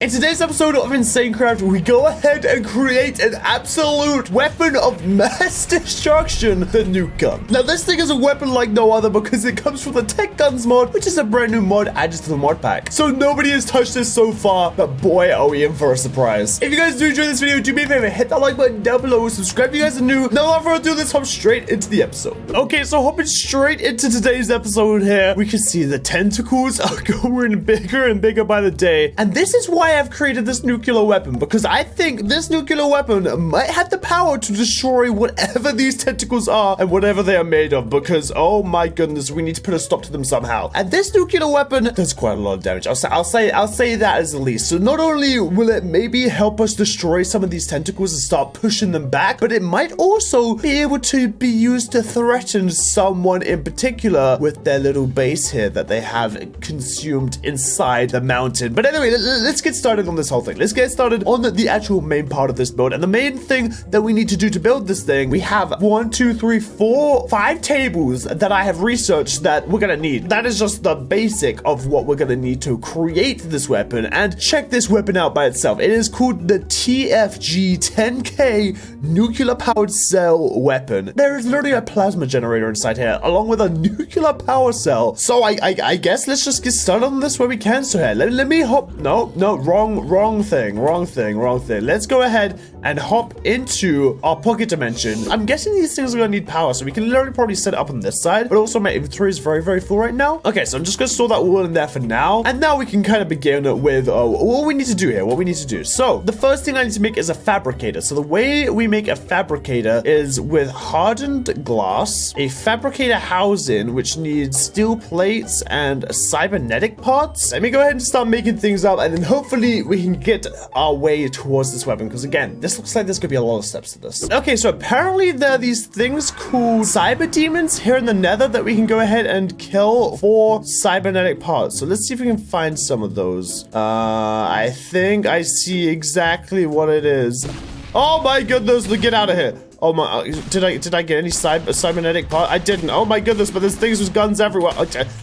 In today's episode of Insane Craft, we go ahead and create an absolute weapon of mass destruction, the NUKE gun. Now, this thing is a weapon like no other because it comes from the Tech Guns mod, which is a brand new mod added to the mod pack. So nobody has touched this so far, but boy, are we in for a surprise. If you guys do enjoy this video, do me a favor, hit that like button down below, subscribe if you guys are new. Now, without further ado, let's hop straight into the episode. Okay, so hopping straight into today's episode here, we can see the tentacles are growing bigger and bigger by the day. And this is why I've created this nuclear weapon, because I think this nuclear weapon might have the power to destroy whatever these tentacles are and whatever they are made of, because oh my goodness, we need to put a stop to them somehow. And this nuclear weapon does quite a lot of damage. I'll say that as the least. So not only will it maybe help us destroy some of these tentacles and start pushing them back, but it might also be able to be used to threaten someone in particular with their little base here that they have consumed inside the mountain. But anyway, let's get started on this whole thing. Let's get started on the actual main part of this build. And the main thing that we need to do to build this thing, we have 5 tables that I have researched that we're gonna need. That is just the basic of what we're gonna need to create this weapon. And check this weapon out by itself. It is called the TFG 10K nuclear powered cell weapon. There is literally a plasma generator inside here along with a nuclear power cell. So I guess let's just get started on this where we can. So here, let me hop. No, wrong thing. Let's go ahead and hop into our pocket dimension. I'm guessing these things are gonna need power, so we can literally probably set it up on this side, but also my inventory is very full right now. Okay, so I'm just gonna store that all in there for now, and now we can kind of begin with what we need to do here, So the first thing I need to make is a fabricator. So the way we make a fabricator is with hardened glass, a fabricator housing which needs steel plates and cybernetic parts. Let me go ahead and start making things up, and then hopefully we can get our way towards this weapon, because again, this looks like there's gonna be a lot of steps to this. Okay, so apparently there are these things called cyber demons here in the nether that we can go ahead and kill for cybernetic parts. So let's see if we can find some of those. I think I see exactly what it is. Oh my goodness, get out of here. Oh my, did I get any cybernetic part? I didn't. Oh my goodness, but there's things with guns everywhere.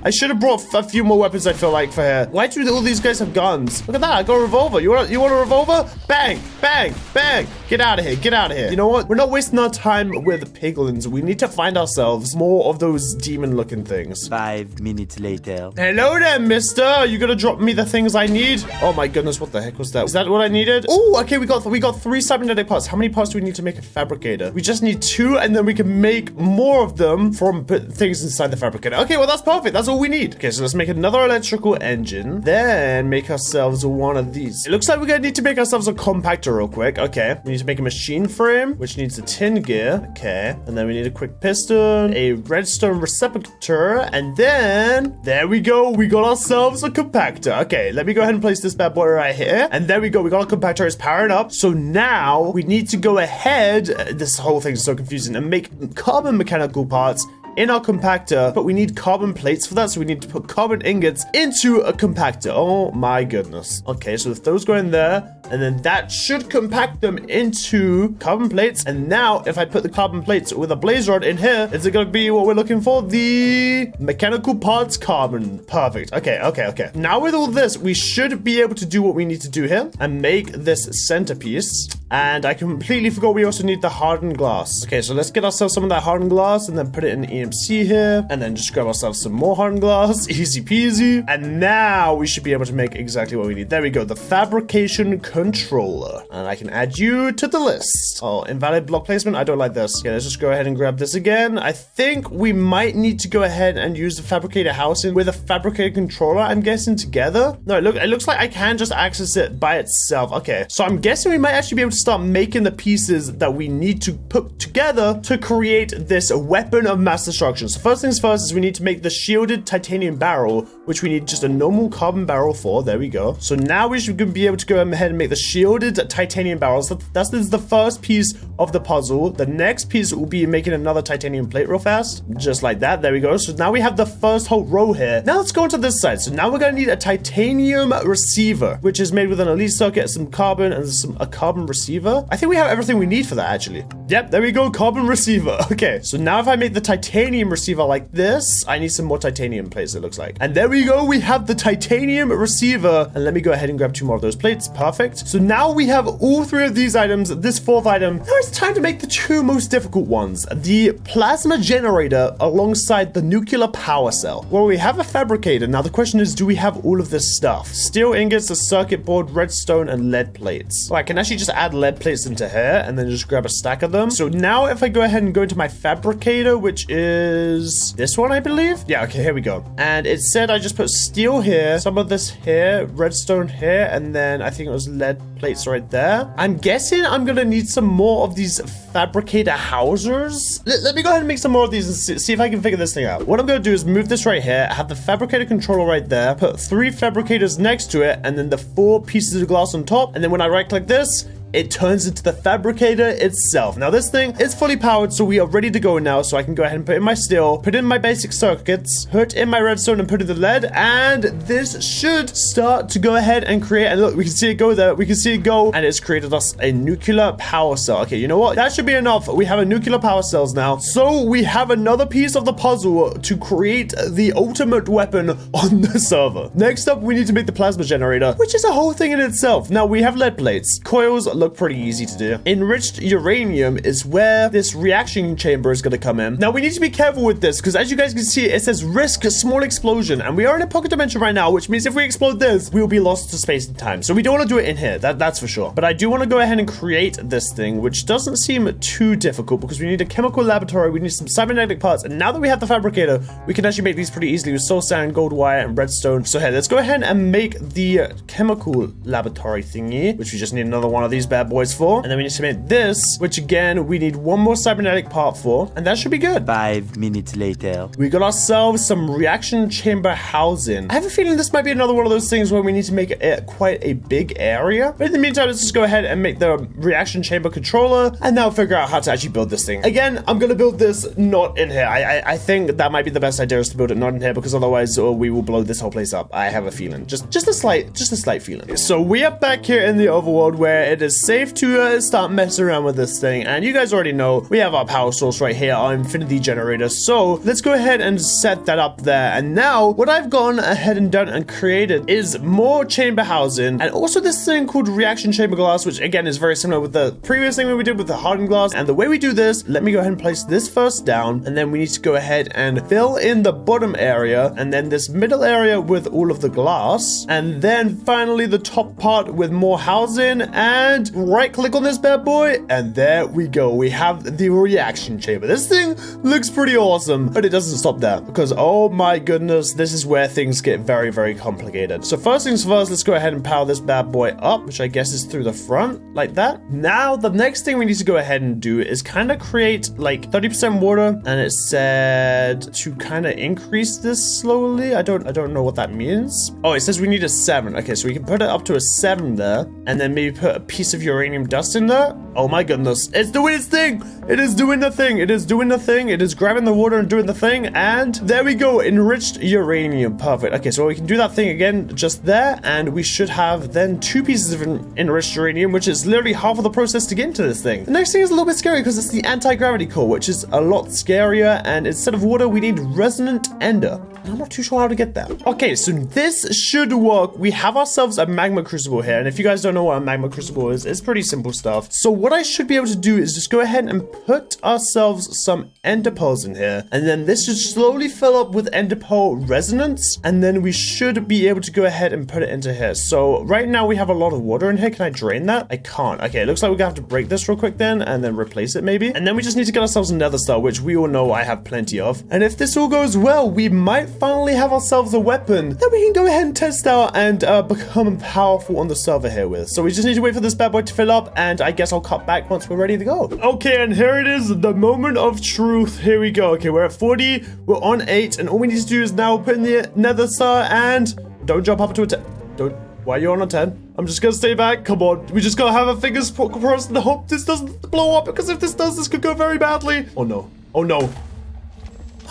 I should have brought a few more weapons, I feel like, for here. Why do all these guys have guns? Look at that, I got a revolver. You want a revolver? Bang, bang, bang. Get out of here. You know what? We're not wasting our time with piglins. We need to find ourselves more of those demon-looking things. 5 minutes later. Hello there, mister. Are you gonna drop me the things I need? Oh my goodness, what the heck was that? Is that what I needed? Oh, okay, we got 3 cybernetic parts. How many parts do we need to make a fabricator? We just need 2, and then we can make more of them from things inside the fabricator. Okay, well, that's perfect. That's all we need. Okay, so let's make another electrical engine, then make ourselves one of these. It looks like we're gonna need to make ourselves a compactor real quick. Okay, we need to make a machine frame, which needs a tin gear. Okay, and then we need a quick piston, a redstone receptacle, and then there we go. We got ourselves a compactor. Okay, let me go ahead and place this bad boy right here, and there we go. We got a compactor. It's powering up. So now we need to go ahead. This whole thing is so confusing, and make carbon mechanical parts in our compactor, but we need carbon plates for that, so we need to put carbon ingots into a compactor. Oh my goodness. Okay, so if those go in there, and then that should compact them into carbon plates. And now if I put the carbon plates with a blaze rod in here, is it gonna be what we're looking for? The mechanical parts carbon. Perfect. Okay. Now with all this, we should be able to do what we need to do here and make this centerpiece. And I completely forgot we also need the hardened glass. Okay, so let's get ourselves some of that hardened glass and then put it in EMC here. And then just grab ourselves some more hardened glass. Easy peasy. And now we should be able to make exactly what we need. There we go. The fabrication controller. And I can add you to the list. Oh, invalid block placement. I don't like this. Okay, let's just go ahead and grab this again. I think we might need to go ahead and use the fabricator housing with a fabricator controller, I'm guessing, together. No, it looks like I can just access it by itself. Okay, so I'm guessing we might actually be able to start making the pieces that we need to put together to create this weapon of mass destruction. So first things first is we need to make the shielded titanium barrel, which we need just a normal carbon barrel for. There we go. So now we should be able to go ahead and make the shielded titanium barrels. That's the first piece of the puzzle. The next piece will be making another titanium plate real fast, just like that. There we go. So now we have the first whole row here. Now let's go into this side. So now we're gonna need a titanium receiver, which is made with an elite circuit, some carbon, and a carbon receiver. I think we have everything we need for that, actually. Yep, there we go, carbon receiver. Okay, so now if I make the titanium titanium receiver like this. I need some more titanium plates, it looks like. And there we go. We have the titanium receiver. And let me go ahead and grab 2 more of those plates. Perfect. So now we have all 3 of these items. This 4th item. Now it's time to make the 2 most difficult ones. The plasma generator alongside the nuclear power cell. Well, we have a fabricator. Now the question is, do we have all of this stuff? Steel ingots, a circuit board, redstone, and lead plates. Oh, I can actually just add lead plates into here and then just grab a stack of them. So now if I go ahead and go into my fabricator, which is this one, I believe. Yeah, okay, here we go. And it said I just put steel here, some of this here, redstone here, and then I think it was lead plates right there. I'm guessing I'm gonna need some more of these fabricator housers. Let me go ahead and make some more of these and see if I can figure this thing out. What I'm gonna do is move this right here, have the fabricator controller right there, put 3 fabricators next to it, and then the 4 pieces of glass on top. And then when I right click this, it turns into the fabricator itself. Now this thing is fully powered, so we are ready to go now. So I can go ahead and put in my steel, put in my basic circuits, put in my redstone and put in the lead, and this should start to go ahead and create. And look, we can see it go there. We can see it go, and it's created us a nuclear power cell. Okay, you know what? That should be enough. We have a nuclear power cells now. So we have another piece of the puzzle to create the ultimate weapon on the server. Next up, we need to make the plasma generator, which is a whole thing in itself. Now we have lead plates. Coils look pretty easy to do. Enriched uranium is where this reaction chamber is going to come in. Now we need to be careful with this because as you guys can see, it says risk a small explosion, and we are in a pocket dimension right now, which means if we explode this, we will be lost to space and time. So we don't want to do it in here. That's for sure. But I do want to go ahead and create this thing, which doesn't seem too difficult because we need a chemical laboratory, we need some cybernetic parts, and now that we have the fabricator, we can actually make these pretty easily with soul sand, gold wire, and redstone. So hey, let's go ahead and make the chemical laboratory thingy, which we just need another one of these bad boys for. And then we need to make this, which again, we need 1 more cybernetic part for, and that should be good. 5 minutes later. We got ourselves some reaction chamber housing. I have a feeling this might be another one of those things where we need to make it quite a big area. But in the meantime, let's just go ahead and make the reaction chamber controller and now figure out how to actually build this thing. Again, I'm gonna build this not in here. I think that might be the best idea is to build it not in here because otherwise we will blow this whole place up. I have a feeling. Just a slight feeling. So we are back here in the overworld where it is safe to start messing around with this thing. And you guys already know we have our power source right here, our infinity generator. So let's go ahead and set that up there. And now what I've gone ahead and done and created is more chamber housing and also this thing called reaction chamber glass, which again is very similar with the previous thing we did with the hardened glass. And the way we do this, let me go ahead and place this first down, and then we need to go ahead and fill in the bottom area and then this middle area with all of the glass, and then finally the top part with more housing, and right click on this bad boy, and there we go. We have the reaction chamber. This thing looks pretty awesome, but it doesn't stop there because oh my goodness, this is where things get very, very complicated. So first things first, let's go ahead and power this bad boy up, which I guess is through the front like that. Now the next thing we need to go ahead and do is kind of create like 30% water, and it said to kind of increase this slowly. I don't know what that means. Oh, it says we need a 7. Okay, so we can put it up to a 7 there, and then maybe put a piece of uranium dust in there. Oh my goodness, it's doing its thing. It is doing the thing. It is doing the thing. It is grabbing the water and doing the thing, and there we go, enriched uranium. Perfect. Okay, so we can do that thing again just there, and we should have then 2 pieces of enriched uranium, which is literally half of the process to get into this thing. The next thing is a little bit scary because it's the anti-gravity core, which is a lot scarier, and instead of water we need resonant ender. I'm not too sure how to get that. Okay, so this should work. We have ourselves a magma crucible here, and if you guys don't know what a magma crucible is, it's pretty simple stuff. So what I should be able to do is just go ahead and put ourselves some ender pearls in here, and then this should slowly fill up with ender pearl resonance, and then we should be able to go ahead and put it into here. So right now we have a lot of water in here. Can I drain that? I can't. Okay, it looks like we're gonna have to break this real quick then, and then replace it maybe. And then we just need to get ourselves a nether star, which we all know I have plenty of. And if this all goes well, we might finally have ourselves a weapon that we can go ahead and test out and become powerful on the server here with. So we just need to wait for this bad boy to fill up, and I guess I'll cut back once we're ready to go. Okay, and here it is, the moment of truth. Here we go. Okay, we're at 40, we're on 8, and all we need to do is now put in the nether star, and don't jump up to a 10. Don't. Why are you on a 10? I'm just gonna stay back. Come on. We just gotta have our fingers crossed and hope this doesn't blow up, because if this does, this could go very badly. Oh no. Oh no.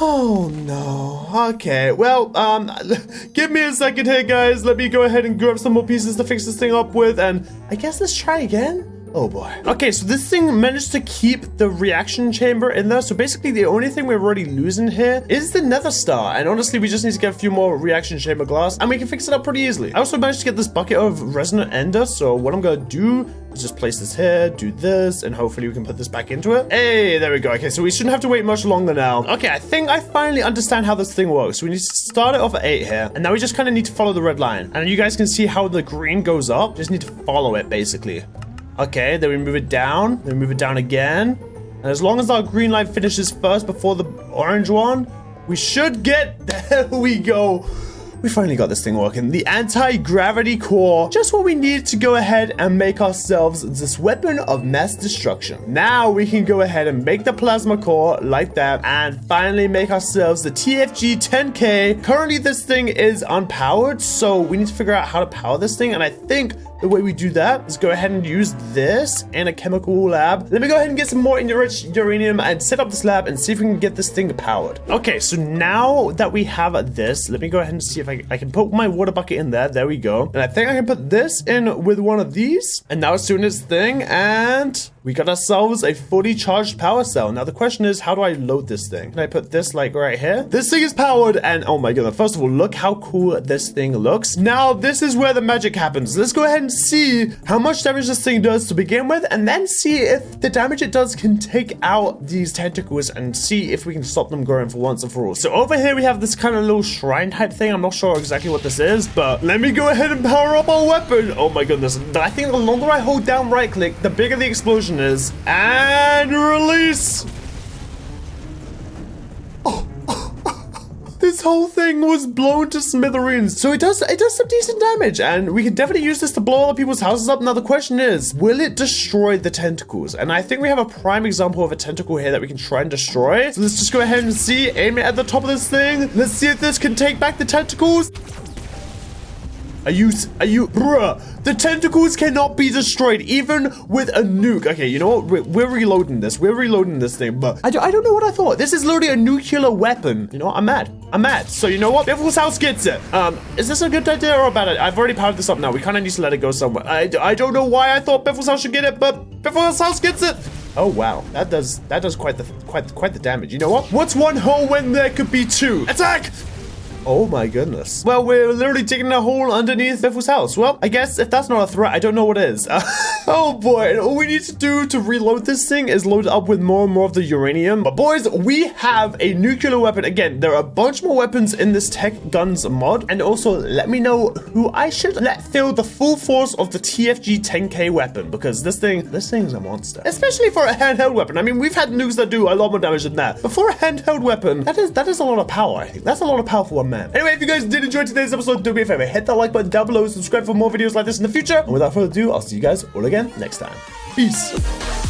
Oh no. Okay, well, give me a second here, guys. Let me go ahead and grab some more pieces to fix this thing up with, and I guess let's try again. Oh boy. Okay, so this thing managed to keep the reaction chamber in there. So basically the only thing we're already losing here is the nether star. And honestly, we just need to get a few more reaction chamber glass and we can fix it up pretty easily. I also managed to get this bucket of resonant ender. So what I'm going to do is just place this here, do this, and hopefully we can put this back into it. Hey, there we go. Okay, so we shouldn't have to wait much longer now. Okay, I think I finally understand how this thing works. So we need to start it off at 8 here. And now we just kind of need to follow the red line. And you guys can see how the green goes up. Just need to follow it basically. Okay, then we move it down. Then we move it down again. And as long as our green line finishes first before the orange one, we should get... There we go. We finally got this thing working. The anti-gravity core. Just what we need to go ahead and make ourselves this weapon of mass destruction. Now we can go ahead and make the plasma core like that. And finally make ourselves the TFG 10K. Currently this thing is unpowered. So we need to figure out how to power this thing. And I think the way we do that is go ahead and use this in a chemical lab. Let me go ahead and get some more enriched uranium and set up this lab and see if we can get this thing powered. Okay, so now that we have this, let me go ahead and see if I can put my water bucket in there. There we go. And I think I can put this in with one of these. And now it's doing its thing. And we got ourselves a fully charged power cell. Now the question is, how do I load this thing? Can I put this like right here? This thing is powered. And oh my god, first of all, look how cool this thing looks. Now this is where the magic happens. Let's go ahead and see how much damage this thing does to begin with, and then see if the damage it does can take out these tentacles and see if we can stop them growing for once and for all. So over here we have this kind of little shrine type thing. I'm not sure exactly what this is, but let me go ahead and power up our weapon. Oh my goodness. I think the longer I hold down right click, the bigger the explosion is. And release. This whole thing was blown to smithereens. So it does some decent damage, and we can definitely use this to blow other people's houses up. Now the question is, will it destroy the tentacles? And I think we have a prime example of a tentacle here that we can try and destroy. So let's just go ahead and see, aim it at the top of this thing. Let's see if this can take back the tentacles. Are you, bruh, the tentacles cannot be destroyed, even with a nuke. Okay, you know what, we're reloading this thing, but I don't know what I thought. This is literally a nuclear weapon. You know what, I'm mad. So you know what, Biffle's house gets it. Is this a good idea or a bad idea? I've already powered this up now. We kind of need to let it go somewhere. I don't know why I thought Biffle's house should get it, but Biffle's house gets it. Oh wow, that does quite the damage. You know what? What's one hole when there could be two? Attack! Oh my goodness. Well, we're literally digging a hole underneath Biffle's house. Well, I guess if that's not a threat, I don't know what is. Oh boy, and all we need to do to reload this thing is load it up with more and more of the uranium. But boys, we have a nuclear weapon. Again, there are a bunch more weapons in this Tech Guns mod. And also, let me know who I should let feel the full force of the TFG 10K weapon, because this thing's a monster. Especially for a handheld weapon. I mean, we've had nukes that do a lot more damage than that. But for a handheld weapon, that is a lot of power, I think. That's a lot of power for one man. Anyway, if you guys did enjoy today's episode, do me a favor, hit that like button down below, subscribe for more videos like this in the future. And without further ado, I'll see you guys all again next time. Peace.